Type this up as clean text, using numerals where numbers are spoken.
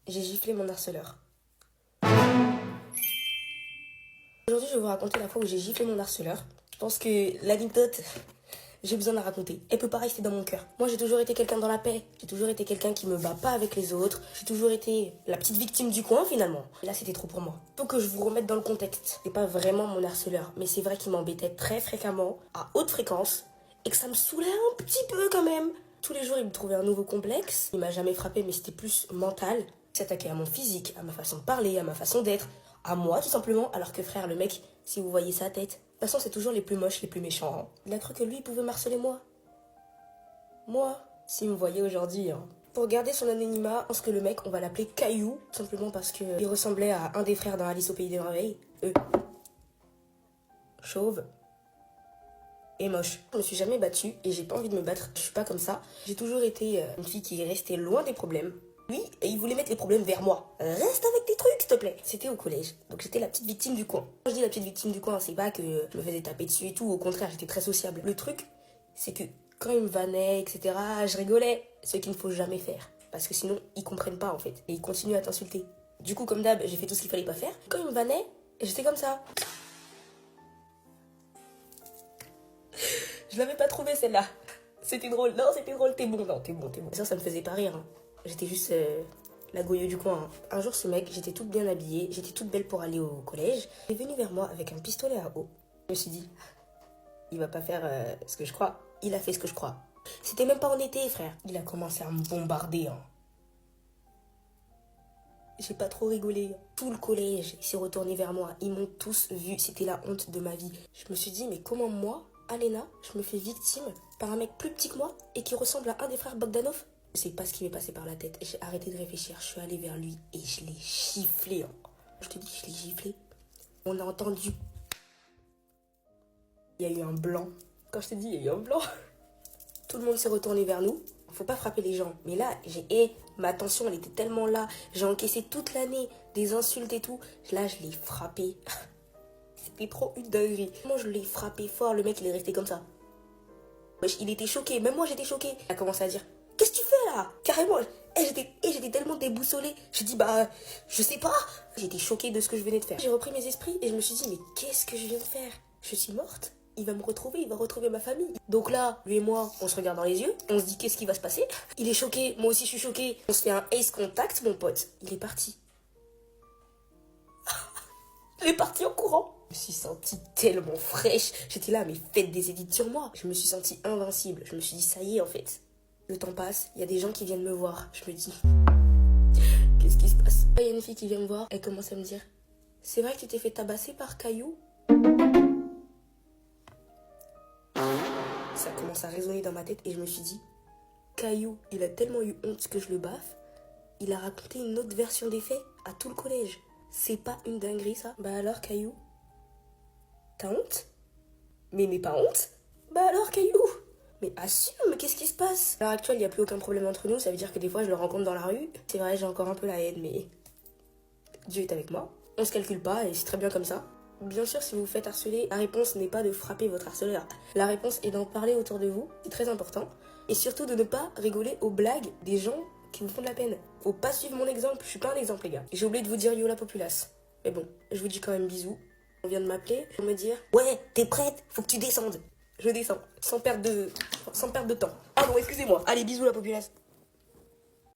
J'ai giflé mon harceleur. Aujourd'hui, je vais vous raconter la fois où j'ai giflé mon harceleur. Je pense que l'anecdote, j'ai besoin de la raconter. Elle peut pas rester dans mon cœur. Moi, j'ai toujours été quelqu'un dans la paix. J'ai toujours été quelqu'un qui me bat pas avec les autres. J'ai toujours été la petite victime du coin, finalement. Et là, c'était trop pour moi. Faut que je vous remette dans le contexte. C'est pas vraiment mon harceleur, mais c'est vrai qu'il m'embêtait très fréquemment, à haute fréquence, et que ça me saoulait un petit peu quand même. Tous les jours, il me trouvait un nouveau complexe. Il m'a jamais frappé, mais c'était plus mental. Il s'attaquait à mon physique, à ma façon de parler, à ma façon d'être, à moi tout simplement. Alors que frère, le mec, si vous voyez sa tête, de toute façon, c'est toujours les plus moches, les plus méchants. Hein. Il a cru que lui, il pouvait m'harceler moi. Moi, s'il me voyait aujourd'hui, hein. Pour garder son anonymat, je pense que le mec, on va l'appeler Caillou, simplement parce qu'il ressemblait à un des frères dans Alice au Pays des Merveilles. Chauve et moche. Je me suis jamais battue et j'ai pas envie de me battre. Je suis pas comme ça. J'ai toujours été une fille qui est restée loin des problèmes. Lui, il voulait mettre les problèmes vers moi. Reste avec tes trucs, s'il te plaît. C'était au collège, donc j'étais la petite victime du coin. Quand je dis la petite victime du coin, c'est pas que je me faisais taper dessus et tout. Au contraire, j'étais très sociable. Le truc, c'est que quand il me vannait, etc., je rigolais. Ce qu'il ne faut jamais faire. Parce que sinon, ils comprennent pas, en fait. Et ils continuent à t'insulter. Du coup, comme d'hab, j'ai fait tout ce qu'il fallait pas faire. Quand il me vannait, j'étais comme ça. Je l'avais pas trouvé celle-là. C'était drôle. Non, c'était drôle. T'es bon. Non, t'es bon. Ça me faisait pas rire. Hein. J'étais juste la goyeux du coin. Hein. Un jour, ce mec, j'étais toute bien habillée. J'étais toute belle pour aller au collège. Il est venu vers moi avec un pistolet à eau. Je me suis dit, il va pas faire ce que je crois. Il a fait ce que je crois. C'était même pas en été, frère. Il a commencé à me bombarder. Hein. J'ai pas trop rigolé. Tout le collège s'est retourné vers moi. Ils m'ont tous vu. C'était la honte de ma vie. Je me suis dit, mais comment moi, Alena, je me fais victime par un mec plus petit que moi et qui ressemble à un des frères Bogdanov? Je sais pas ce qui m'est passé par la tête. J'ai arrêté de réfléchir. Je suis allée vers lui et je l'ai giflé. Hein. Je te dis, je l'ai giflé. On a entendu. Il y a eu un blanc. Quand je te dis, il y a eu un blanc. Tout le monde s'est retourné vers nous. Faut pas frapper les gens. Mais là, ma tension, elle était tellement là. J'ai encaissé toute l'année des insultes et tout. Là, je l'ai frappé. C'était trop une dinguerie. Moi, je l'ai frappé fort. Le mec, il est resté comme ça. Wesh, il était choqué. Même moi, j'étais choquée. Il a commencé à dire, qu'est-ce que tu fais là? Carrément. J'étais tellement déboussolée. J'ai dit, je sais pas. J'étais choquée de ce que je venais de faire. J'ai repris mes esprits et je me suis dit, mais qu'est-ce que je viens de faire? Je suis morte. Il va me retrouver, il va retrouver ma famille. Donc là, lui et moi, on se regarde dans les yeux, on se dit qu'est-ce qui va se passer. Il est choqué, moi aussi je suis choquée. On se fait un ace contact, mon pote. Il est parti. Il est parti en courant. Je me suis sentie tellement fraîche. J'étais là, mais faites des édits sur moi. Je me suis sentie invincible. Je me suis dit, ça y est en fait. Le temps passe, il y a des gens qui viennent me voir. Je me dis, qu'est-ce qui se passe? Il y a une fille qui vient me voir, elle commence à me dire, c'est vrai que tu t'es fait tabasser par Caillou? Ça commence à résonner dans ma tête et je me suis dit, Caillou, il a tellement eu honte que je le baffe, il a raconté une autre version des faits à tout le collège. C'est pas une dinguerie ça? Bah alors Caillou, t'as honte? Mais pas honte? Bah alors Caillou, mais assume, qu'est-ce qui se passe? À l'heure actuelle, il n'y a plus aucun problème entre nous, ça veut dire que des fois je le rencontre dans la rue. C'est vrai, j'ai encore un peu la haine, mais Dieu est avec moi. On se calcule pas et c'est très bien comme ça. Bien sûr, si vous vous faites harceler, la réponse n'est pas de frapper votre harceleur. La réponse est d'en parler autour de vous, c'est très important. Et surtout de ne pas rigoler aux blagues des gens qui vous font de la peine. Faut pas suivre mon exemple, je suis pas un exemple les gars. J'ai oublié de vous dire yo la populace. Mais bon, je vous dis quand même bisous. On vient de m'appeler pour me dire ouais, t'es prête, faut que tu descendes. Je descends, sans perdre de temps. Pardon, excusez-moi. Allez, bisous la populace.